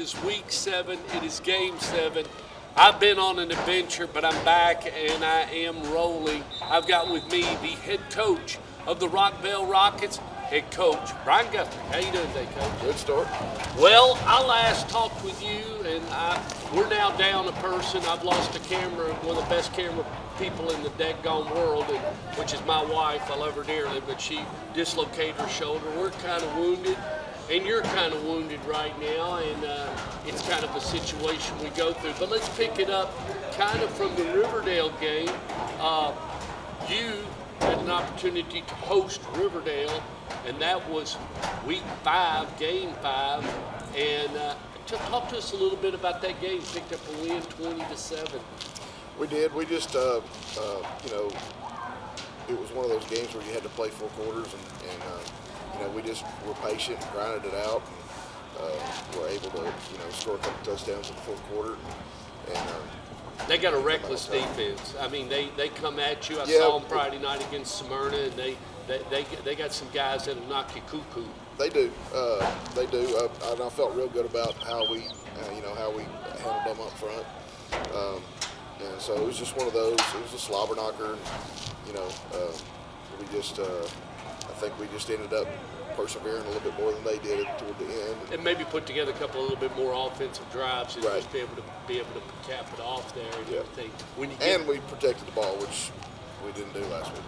It is week 7. It is game 7. I've been on an adventure, but I'm back and I am rolling. I've got with me the head coach of the Rockville Rockets, head coach Brian Guthrie. How you doing today, Coach? Good start. Well, I last talked with you, and we're now down a person. I've lost a camera, one of the best camera people in the daggone world, which is my wife. I love her dearly, but she dislocated her shoulder. We're kind of wounded, and you're kind of wounded right now, and it's kind of a situation we go through. But let's pick it up kind of from the Riverdale game. You had an opportunity to host Riverdale, and that was week 5, game 5, and talk to us a little bit about that game. Picked up a win 20-7. We did. We just, it was one of those games where you had to play 4 quarters, and we just were patient and grinded it out, and were able to, score a couple touchdowns in the 4th quarter. And they got a reckless defense. I mean, they come at you. I saw them Friday night against Smyrna, and they got some guys that'll knock you cuckoo. They do. They do. And I felt real good about how we handled them up front. And so it was just one of those. It was a slobber knocker. We just, I think we just ended up persevering a little bit more than they did toward the end. And maybe put together a little bit more offensive drives and right. just be able to cap it off there and everything. And we protected the ball, which we didn't do last week.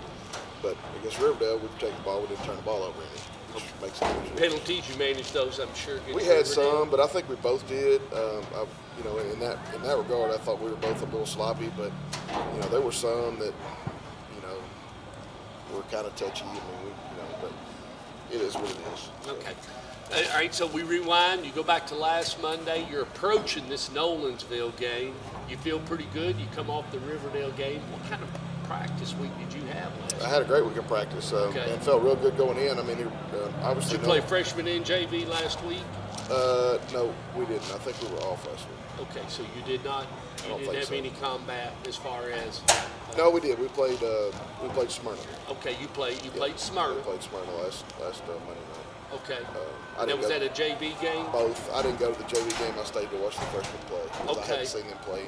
But against Riverdale, we protected the ball. We didn't turn the ball over any. Which makes a difference. Penalties, you managed those, I'm sure. We had some, but I think we both did. In that regard, I thought we were both a little sloppy, but there were some that were kind of touchy. But it is what it is. Okay. All right, so we rewind. You go back to last Monday. You're approaching this Nolensville game. You feel pretty good. You come off the Riverdale game. What kind of practice week did you have last week? I had a great week of practice and felt real good going in. I mean, obviously. Did you play freshman in JV last week? No, we didn't. I think we were off last week. Okay, so you did not. You didn't have any combat as far as. No, we did. We played Smyrna. Okay, you played Smyrna. We played Smyrna last Monday night. Okay. Was that a JV game? Both. I didn't go to the JV game. I stayed to watch the freshmen play. Okay. I hadn't seen them play,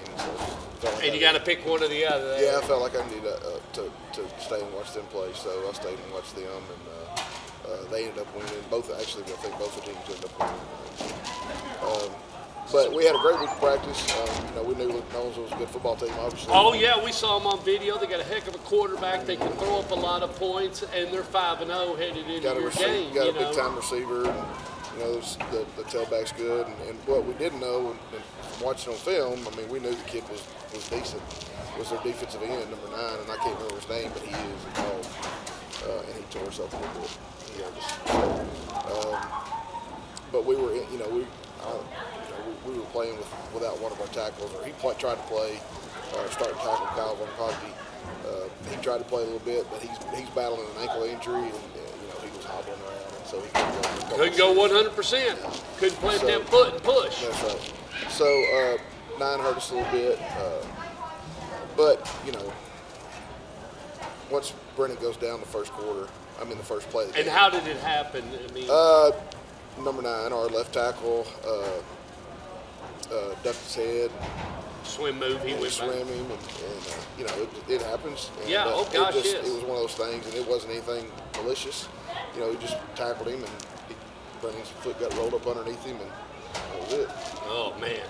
and you got to pick one or the other. Yeah, I felt like I needed to stay and watch them play, so I stayed and watched them, and they ended up winning. I think both the teams ended up winning. But we had a great week of practice. We knew Nolensville was a good football team, obviously. Oh, yeah, we saw them on video. They got a heck of a quarterback. They can throw up a lot of points, and they're 5-0 headed into your game. Got a big-time receiver. And, the tailback's good. And what we didn't know, and from watching on film, I mean, we knew the kid was decent. Was their defensive end, number 9, and I can't remember his name, but he is a dog. And he tore himself a little bit. But we were, we were playing without one of our tackles, or he tried to play starting tackle Kyle Von Cockney. He tried to play a little bit, but he's battling an ankle injury, and he was hobbling around, and so he couldn't go 100%. Couldn't plant that foot and push. That's right. So 9 hurt us a little bit, but once Brennan goes down the first play of the game. And how did it happen? I mean, number 9, our left tackle, ducked his head. Swim move, he went swam him, and it happens. And, yeah, yes. It was one of those things, and it wasn't anything malicious. He just tackled him, and Brennan's foot got rolled up underneath him, and that was it. Oh man.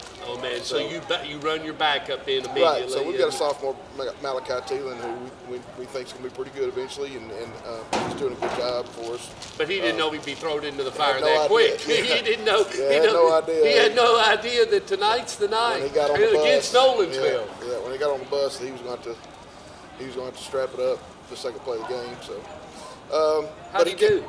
So you run your backup in immediately. Right. So we've got a sophomore, Malachi Thielen, who we think is going to be pretty good eventually, and he's doing a good job for us. But he didn't know he'd be thrown into the fire quick. Yeah. He didn't know. He had no idea. He had no idea that tonight's the night. When he got on the against bus, Nolensville. Yeah. When he got on the bus, he was going to strap it up the second play of the game. So. How'd he do?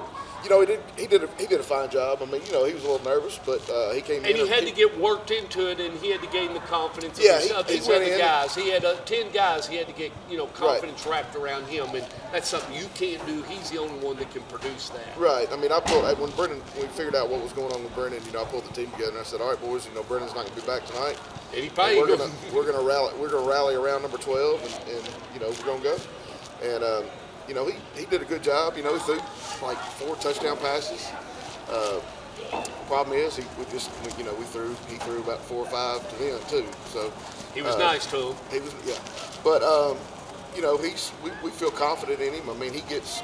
He did a fine job. I mean, he was a little nervous, but he came in. And he had to get worked into it, and he had to gain the confidence of his other guys. He had 10 guys. He had to get confidence wrapped around him, and that's something you can't do. He's the only one that can produce that. Right. I mean, when we figured out what was going on with Brennan, I pulled the team together and I said, all right, boys, Brennan's not going to be back tonight. And he paid. We're going to rally around number 12, and we're going to go. And he did a good job. He threw like 4 touchdown passes. Problem is, he threw about 4 or 5 to them too. So He was nice to him. he was, yeah. But we feel confident in him. I mean, he gets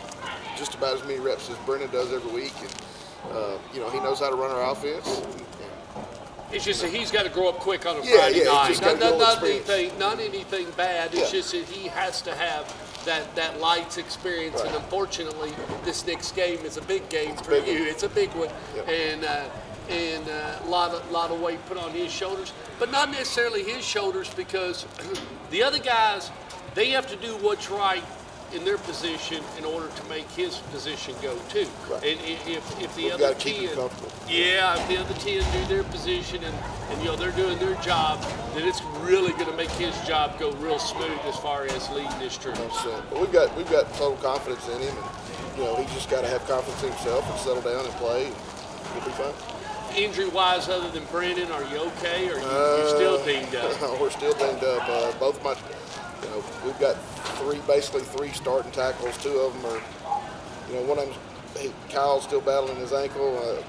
just about as many reps as Brennan does every week, and he knows how to run our offense. It's just that he's got to grow up quick on a Yeah, Friday yeah, night. he's just gotta go Not anything bad. It's Yeah. just that he has to have that lights experience. Right. And unfortunately, this next game is a big game for big you. one. It's a big one, Yep. and a lot of weight put on his shoulders, but not necessarily his shoulders, because the other guys, they have to do what's right in their position in order to make his position go too. Right. And if the We've other gotta keep him 10, comfortable. yeah, if the other 10 do their position and they're doing their job, then it's really going to make his job go real smooth as far as leading this troop. 100%. But we've got total confidence in him, and he's just got to have confidence in himself and settle down and play, and he'll be fine. Injury-wise, other than Brandon, are you okay, or you still dinged up? We're still dinged up. Both my, we've got basically three starting tackles. Two of them are, one of them, Kyle's still battling his ankle.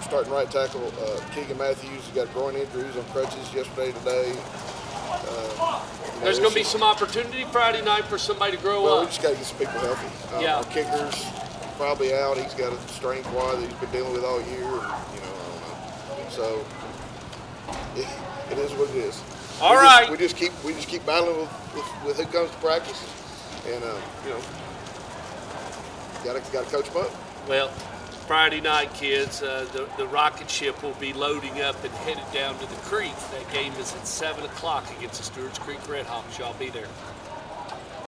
Starting right tackle, Keegan Matthews, he got a groin injury. He was on crutches yesterday, today. There's going to be some opportunity Friday night for somebody to grow Well, we up. just got to get some people healthy. Yeah. Our kicker's probably out. He's got a strain quad that he's been dealing with all year. And, I don't know. So it is what it is. All right. We just keep battling with who comes to practice, and got to coach them up. Well, Friday night, kids, the rocket ship will be loading up and headed down to the creek. That game is at 7 o'clock against the Stewart's Creek Redhawks. Y'all be there.